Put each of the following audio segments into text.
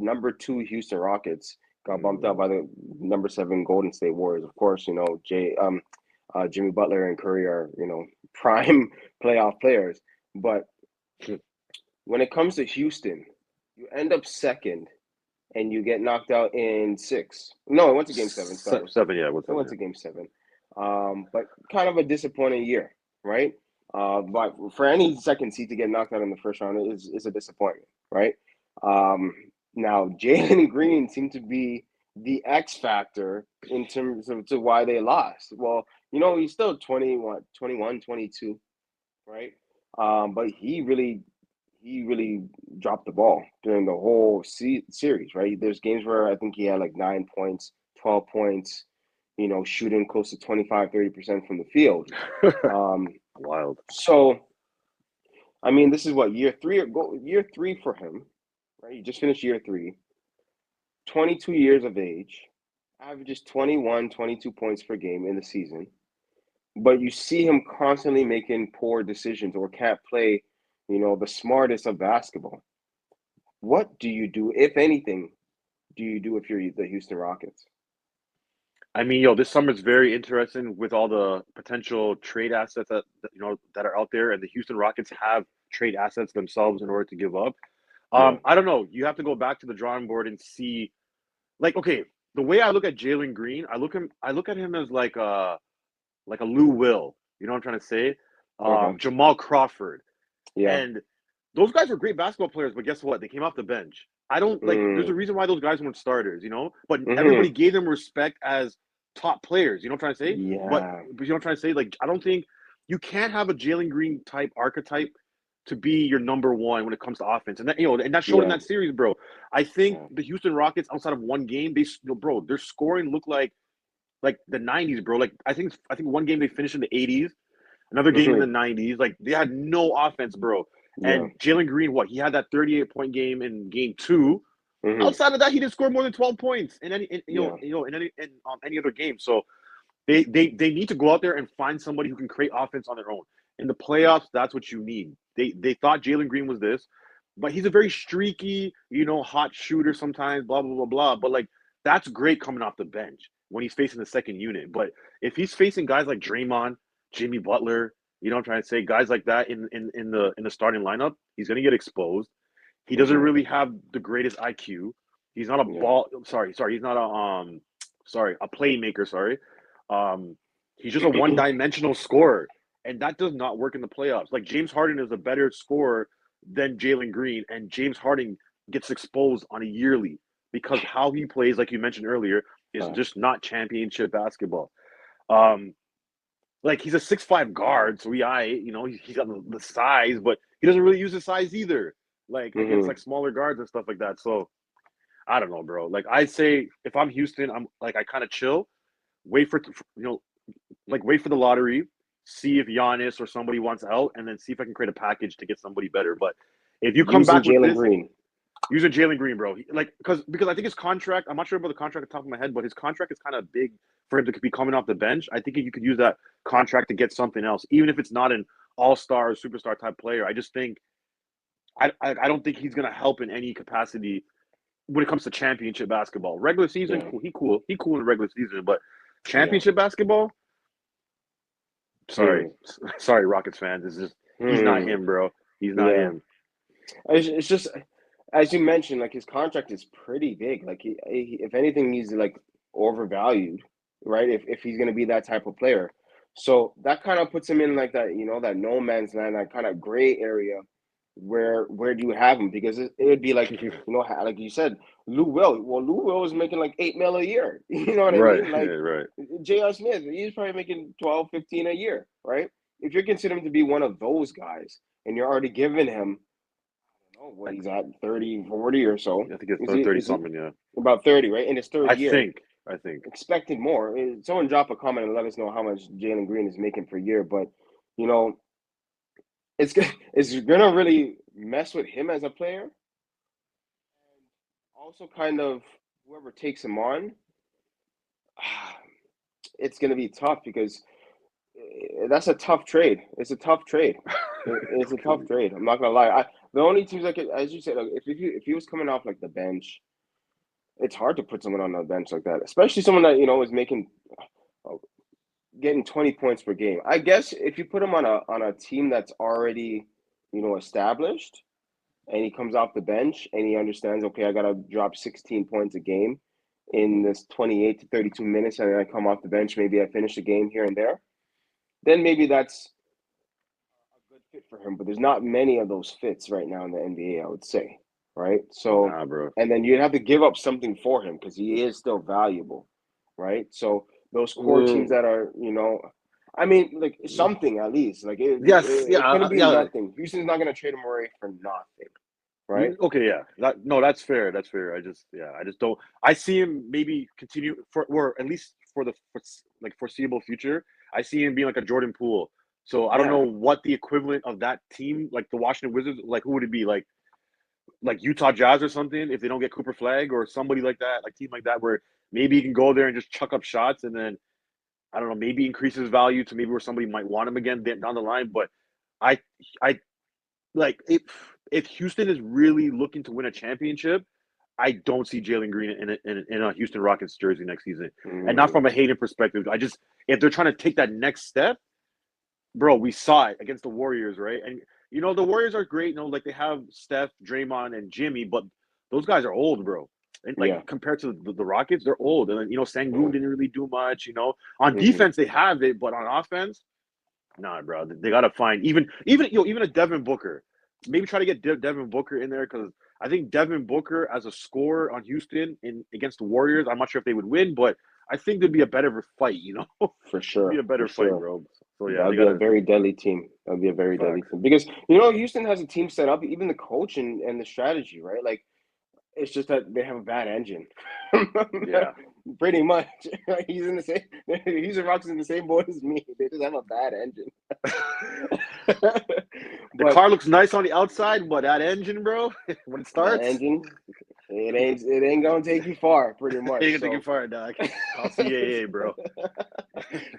number 2 Houston Rockets got bumped out by the number 7 Golden State Warriors. Of course, Jimmy Butler and Curry are, prime playoff players. But when it comes to Houston, you end up second and you get knocked out in 6. No, it went to game 7. Sorry. 7, yeah. What's It went to game 7. But kind of a disappointing year, right? But for any second seed to get knocked out in the first round is a disappointment, right? Now, Jalen Green seemed to be the X factor in terms of to why they lost. Well, he's still 21, 22, right? But he really dropped the ball during the whole series, right? There's games where I think he had like 9 points, 12 points, shooting close to 25-30% from the field. Wild. So, I mean, this is what, year 3 for him, right? He just finished year 3, 22 years of age, averages 21, 22 points per game in the season. But you see him constantly making poor decisions or can't play, the smartest of basketball. What do you do, if anything, if you're the Houston Rockets? I mean, this summer's very interesting with all the potential trade assets that are out there, and the Houston Rockets have trade assets themselves in order to give up. I don't know. You have to go back to the drawing board and see, like, okay, the way I look at Jalen Green, I look at him as like a Lou Will. You know what I'm trying to say? Jamal Crawford. Yeah. And those guys were great basketball players, but guess what? They came off the bench. I don't like. There's a reason why those guys weren't starters, But everybody gave them respect as top players. You know what I'm trying to say? Yeah. But you know what I'm trying to say? Like, I don't think you can't have a Jalen Green type archetype to be your number one when it comes to offense, and that showed in that series, bro. I think the Houston Rockets, outside of one game, their scoring looked like the '90s, bro. Like I think one game they finished in the '80s, another game in the '90s. Like they had no offense, bro. And Jalen Green, he had that 38-point game in game 2. Outside of that, he didn't score more than 12 points in any any other game. So they need to go out there and find somebody who can create offense on their own. In the playoffs, that's what you need. They thought Jalen Green was this, but he's a very streaky, hot shooter sometimes, blah blah blah blah. But like that's great coming off the bench when he's facing the second unit. But if he's facing guys like Draymond, Jimmy Butler, what I'm trying to say, guys like that in the starting lineup, he's gonna get exposed. He doesn't really have the greatest IQ. He's not a ball. Sorry. He's not a playmaker. Sorry. He's just a one-dimensional scorer, and that does not work in the playoffs. Like James Harden is a better scorer than Jalen Green, and James Harden gets exposed on a yearly because how he plays, like you mentioned earlier, is just not championship basketball. Like he's a 6'5" guard, so he's got the size, but he doesn't really use his size either. Like against like smaller guards and stuff like that. So I don't know, bro. Like I'd say if I'm Houston, I'm like I kind of chill, wait for wait for the lottery, see if Giannis or somebody wants out, and then see if I can create a package to get somebody better. But if you come back with Jalen this, Green. Using Jalen Green, bro. Because I think his contract, I'm not sure about the contract at the top of my head, but his contract is kind of big for him to be coming off the bench. I think you could use that contract to get something else, even if it's not an all-star or superstar type player. I just think I don't think he's gonna help in any capacity when it comes to championship basketball. Regular season, he cool in the regular season, but championship basketball, sorry, Rockets fans, it's just he's not him, bro. He's not him. It's just as you mentioned, like his contract is pretty big. Like he if anything, he's like overvalued, right? If he's gonna be that type of player, so that kind of puts him in like that, that no man's land, that kind of gray area. Where do you have him? Because it would be like like you said, Lou Will. Well, Lou Will is making like $8 million a year. You know what I mean? Like right. J.R. Smith, he's probably making 12, 15 a year, right? If you're considering him to be one of those guys, and you're already giving him, I don't know what he's at, 30, 40 or so. I think it's 30 something, yeah. About 30, right? In his third year. I think. Expected more. Someone drop a comment and let us know how much Jalen Green is making per year, but it's gonna really mess with him as a player, and also kind of whoever takes him on. It's gonna be tough because that's a tough trade. It's a tough trade. It's a tough trade. I'm not gonna lie. The only teams as you said, if he was coming off like the bench, it's hard to put someone on the bench like that, especially someone that is making getting 20 points per game. I guess if you put him on a team that's already established, and he comes off the bench and he understands, okay, I gotta drop 16 points a game in this 28 to 32 minutes, and then I come off the bench, maybe I finish the game here and there, then maybe that's a good fit for him. But there's not many of those fits right now in the NBA, I would say, right? So, Nah, bro. and then you'd have to give up something for him because he is still valuable, right? So those core teams Mm, that are, I mean, like something at least, like yes, it yeah, couldn't be yeah. nothing. Houston's not going to trade him away for nothing, right? Okay, yeah. No, that's fair. That's fair. I just don't. I see him maybe continue for, or at least for the like foreseeable future. I see him being like a Jordan Poole. So I don't know Yeah, what the equivalent of that team, like the Washington Wizards, like who would it be? Like Utah Jazz or something, if they don't get Cooper Flag or somebody like that, like team like that, where maybe he can go there and just chuck up shots and then I don't know, maybe increase his value to maybe where somebody might want him again down the line. But I I like if Houston is really looking to win a championship, I don't see Jalen Green in a Houston Rockets jersey next season, and not mm, from a Hayden perspective. I just if they're trying to take that next step, bro, we saw it against the Warriors, right? And the Warriors are great. Like they have Steph, Draymond, and Jimmy, but those guys are old, bro. And like yeah, compared to the Rockets, they're old. And then Sangoon yeah, didn't really do much. On hmm defense they have it, but on offense, nah, bro. They got to find even a Devin Booker. Maybe try to get Devin Booker in there because I think Devin Booker as a scorer on Houston in against the Warriors. I'm not sure if they would win, but I think there'd be a better fight. for It'd be sure, a for better fight, sure. bro. So That yeah, they would be a gotta very deadly team. That would be a very deadly facts. team because Houston has a team set up, even the coach and the strategy, right? Like it's just that they have a bad engine. Yeah, Pretty much. He's in the same. Houston Rockets in the same boat as me. They just have a bad engine. the But car looks nice on the outside, but that engine, bro, when it that starts, engine, it ain't gonna take you far, pretty much. you can take it So. far, dog. Call CAA, bro.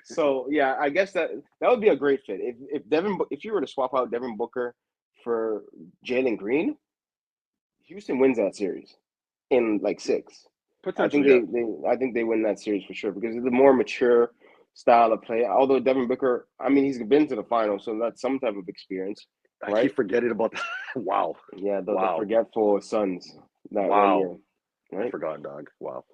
So yeah, I guess that would be a great fit. If you were to swap out Devin Booker for Jalen Green, Houston wins that series in like six. I think Potentially, yeah. they win that series for sure because it's the more mature style of play. Although Devin Booker, I mean, he's been to the finals, so that's some type of experience, I right? keep forgetting about that. Wow, Yeah, the wow, forgetful Suns that one wow. year, I right? forgot, dog. Wow.